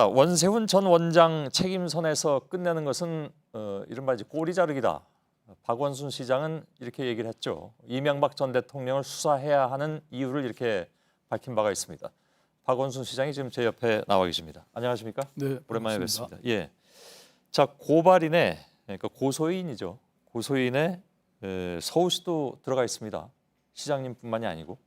원세훈 전 원장 책임선에서 끝내는 것은 이른바 이제 꼬리 자르기다. 박원순 시장은 이렇게 얘기를 했죠. 이명박 전 대통령을 수사해야 하는 이유를 이렇게 밝힌 바가 있습니다. 박원순 시장이 지금 제 옆에 나와 계십니다. 안녕하십니까? 네, 오랜만에 반갑습니다. 뵙습니다. 예. 자, 고발인의 그러니까 고소인이죠. 고소인의 서울시도 들어가 있습니다. 시장님뿐만이 아니고.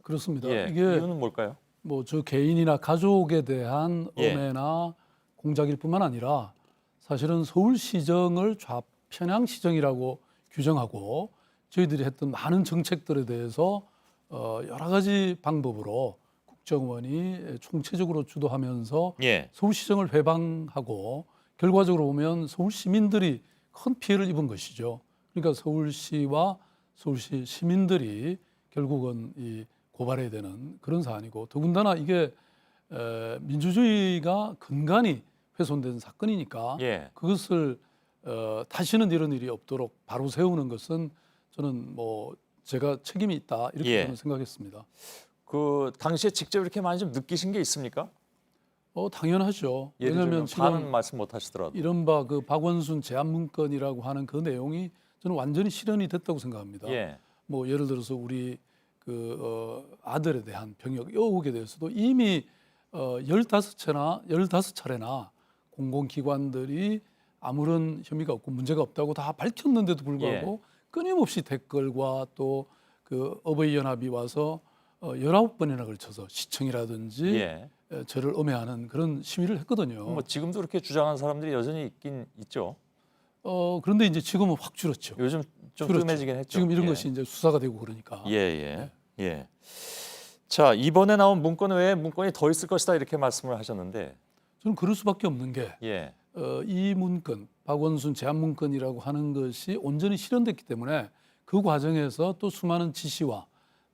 그렇습니다. 예. 이게 이유는 뭘까요? 뭐 저 개인이나 가족에 대한 예. 엄해나 공작일 뿐만 아니라 사실은 서울시정을 좌편향시정이라고 규정하고 저희들이 했던 많은 정책들에 대해서 여러 가지 방법으로 국정원이 총체적으로 주도하면서 예. 서울시정을 회방하고 결과적으로 보면 서울 시민들이 큰 피해를 입은 것이죠. 그러니까 서울시와 서울시 시민들이 결국은 이 고발해야 되는 그런 사안이고, 더군다나 이게 민주주의가 근간이 훼손된 사건이니까 예. 그것을 다시는 이런 일이 없도록 바로 세우는 것은 저는 뭐 제가 책임이 있다 이렇게 예. 저는 생각했습니다. 그 당시에 직접 이렇게 많이 좀 느끼신 게 있습니까? 당연하죠. 예를 왜냐하면 들면 다는 지금 말씀 못 하시더라도. 이른바 그 박원순 제안문건이라고 하는 그 내용이 저는 완전히 실현이 됐다고 생각합니다. 예. 뭐 예를 들어서 우리 아들에 대한 병역 의혹에 대해서도 이미 15차례나 공공기관들이 아무런 혐의가 없고 문제가 없다고 다 밝혔는데도 불구하고 끊임없이 댓글과 또 그 어버이연합이 와서 19번이나 걸쳐서 시청이라든지 예. 저를 엄해하는 그런 시위를 했거든요. 뭐 지금도 그렇게 주장하는 사람들이 여전히 있긴 있죠. 그런데 이제 지금은 확 줄었죠. 요즘 좀 줄었죠. 뜸해지긴 했죠. 지금 이런 예. 것이 이제 수사가 되고 그러니까. 예. 자, 이번에 나온 문건 외에 문건이 더 있을 것이다 이렇게 말씀을 하셨는데. 저는 그럴 수밖에 없는 게 예. 이 문건, 박원순 제안문건이라고 하는 것이 온전히 실현됐기 때문에 그 과정에서 또 수많은 지시와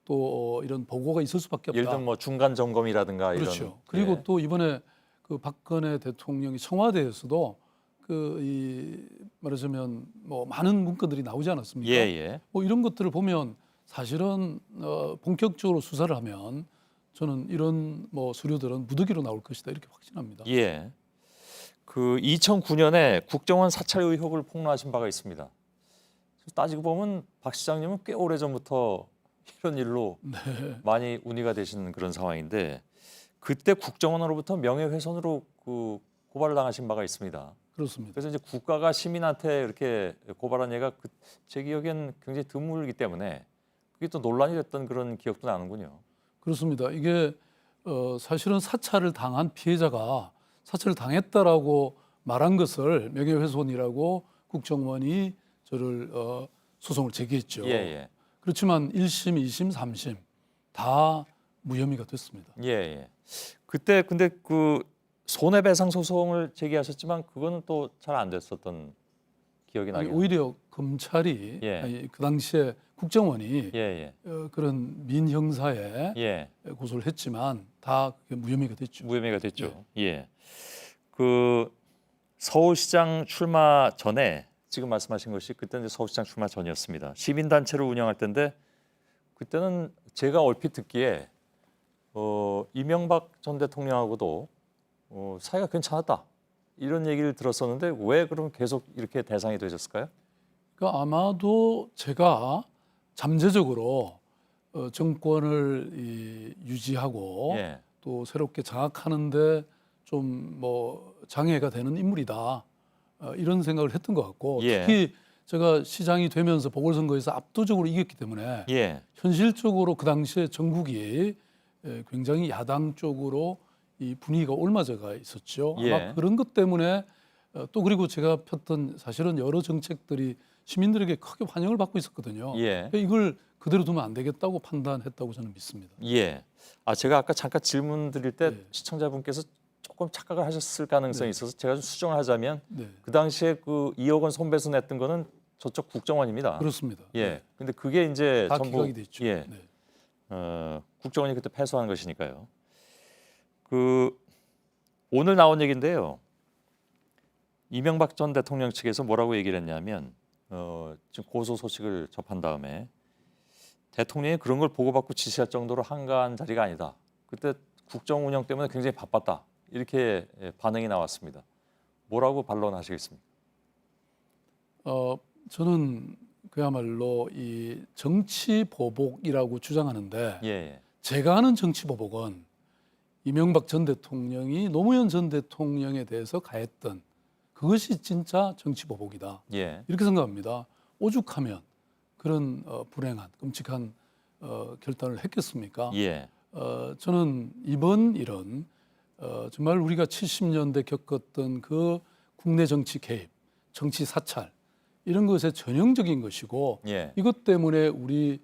또 이런 보고가 있을 수밖에 없다. 예를 들면 뭐 중간 점검이라든가 그렇죠. 이런. 그리고 예. 또 이번에 그 박근혜 대통령이 청와대에서도 이 말하자면 뭐 많은 문건들이 나오지 않았습니까? 예. 뭐 이런 것들을 보면 사실은 본격적으로 수사를 하면 저는 이런 뭐 서류들은 무더기로 나올 것이다 이렇게 확신합니다. 예. 그 2009년에 국정원 사찰 의혹을 폭로하신 바가 있습니다. 따지고 보면 박 시장님은 꽤 오래 전부터 이런 일로 많이 운이가 되시는 그런 상황인데 그때 국정원으로부터 명예훼손으로 그 고발을 당하신 바가 있습니다. 그렇습니다. 그래서 이제 국가가 시민한테 이렇게 고발한 예가 제 기억엔 굉장히 드물기 때문에 그게 또 논란이 됐던 그런 기억도 나는군요. 그렇습니다. 이게 사실은 사찰을 당한 피해자가 사찰을 당했다라고 말한 것을 명예훼손이라고 국정원이 저를 소송을 제기했죠. 예. 그렇지만 1심, 2심, 3심 다 무혐의가 됐습니다. 예. 그때 근데 그 손해배상 소송을 제기하셨지만 그거는 또 잘 안 됐었던 기억이 아니, 나요. 오히려 검찰이 예. 아니, 그 당시에 국정원이 예. 그런 민형사에 예. 고소를 했지만 다 그게 무혐의가 됐죠. 무혐의가 됐죠. 예. 그 서울시장 출마 전에 지금 말씀하신 것이 그때는 서울시장 출마 전이었습니다. 시민단체를 운영할 때인데 그때는 제가 얼핏 듣기에 이명박 전 대통령하고도 사이가 괜찮았다 이런 얘기를 들었었는데 왜 그럼 계속 이렇게 대상이 되셨을까요? 그러니까 아마도 제가 잠재적으로 정권을 유지하고 예. 또 새롭게 장악하는데 좀 뭐 장애가 되는 인물이다 이런 생각을 했던 것 같고 예. 특히 제가 시장이 되면서 보궐선거에서 압도적으로 이겼기 때문에 예. 현실적으로 그 당시에 전국이 굉장히 야당 쪽으로 이 분위기가 옮아져가 있었죠. 아마 예. 그런 것 때문에 또 그리고 제가 폈던 사실은 여러 정책들이 시민들에게 크게 환영을 받고 있었거든요. 예. 그러니까 이걸 그대로 두면 안 되겠다고 판단했다고 저는 믿습니다. 예. 제가 아까 잠깐 질문 드릴 때 네. 시청자분께서 조금 착각을 하셨을 가능성이 있어서 제가 좀 수정을 하자면 네, 그 당시에 그 2억 원 손배소 냈던 거는 저쪽 국정원입니다. 그렇습니다. 예. 근데 그게 이제 다 전부 기각이 됐죠. 예. 네. 국정원이 그때 패소한 것이니까요. 그 오늘 나온 얘기인데요. 이명박 전 대통령 측에서 뭐라고 얘기를 했냐면 지금 고소 소식을 접한 다음에 대통령이 그런 걸 보고받고 지시할 정도로 한가한 자리가 아니다. 그때 국정 운영 때문에 굉장히 바빴다. 이렇게 반응이 나왔습니다. 뭐라고 반론하시겠습니까? 저는 그야말로 이 정치 보복이라고 주장하는데 예, 제가 아는 정치 보복은 이명박 전 대통령이 노무현 전 대통령에 대해서 가했던 그것이 진짜 정치 보복이다. 예, 이렇게 생각합니다. 오죽하면 그런 불행한 끔찍한 결단을 했겠습니까? 예, 저는 이번 일은 정말 우리가 70년대 겪었던 그 국내 정치 개입, 정치 사찰 이런 것의 전형적인 것이고 예, 이것 때문에 우리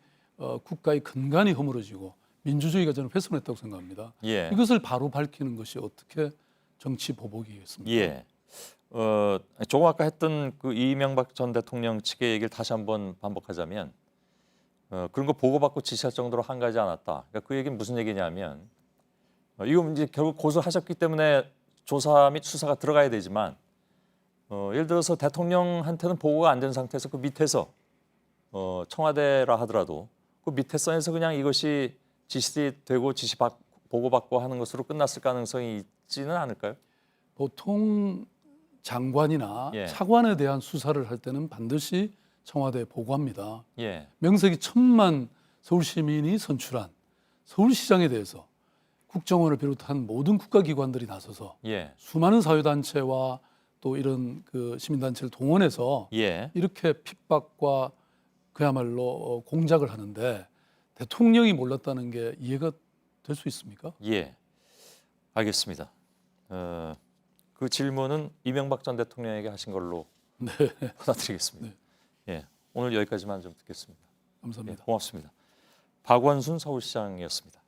국가의 근간이 허물어지고 민주주의가 저는 훼손했다고 생각합니다. 예, 이것을 바로 밝히는 것이 어떻게 정치 보복이겠습니까? 예. 조금 아까 했던 그 이명박 전 대통령 측의 얘기를 다시 한번 반복하자면 그런 거 보고받고 지시할 정도로 한가하지 않았다. 그러니까 그 얘기는 무슨 얘기냐면 이거 이제 결국 고소하셨기 때문에 조사 및 수사가 들어가야 되지만 예를 들어서 대통령한테는 보고가 안 된 상태에서 그 밑에서 청와대라 하더라도 그 밑에 선에서 그냥 이것이 지시되고 보고받고 하는 것으로 끝났을 가능성이 있지는 않을까요? 보통 장관이나 예. 차관에 대한 수사를 할 때는 반드시 청와대에 보고합니다. 예, 명색이 1,000만 서울 시민이 선출한 서울시장에 대해서 국정원을 비롯한 모든 국가기관들이 나서서 예, 수많은 사회단체와 또 이런 그 시민단체를 동원해서 예, 이렇게 핍박과 그야말로 공작을 하는데 대통령이 몰랐다는 게 이해가 될 수 있습니까? 예. 알겠습니다. 그 질문은 이명박 전 대통령에게 하신 걸로 받아들이겠습니다. 예, 오늘 여기까지만 좀 듣겠습니다. 예, 감사합니다. 고맙습니다. 박원순 서울시장이었습니다.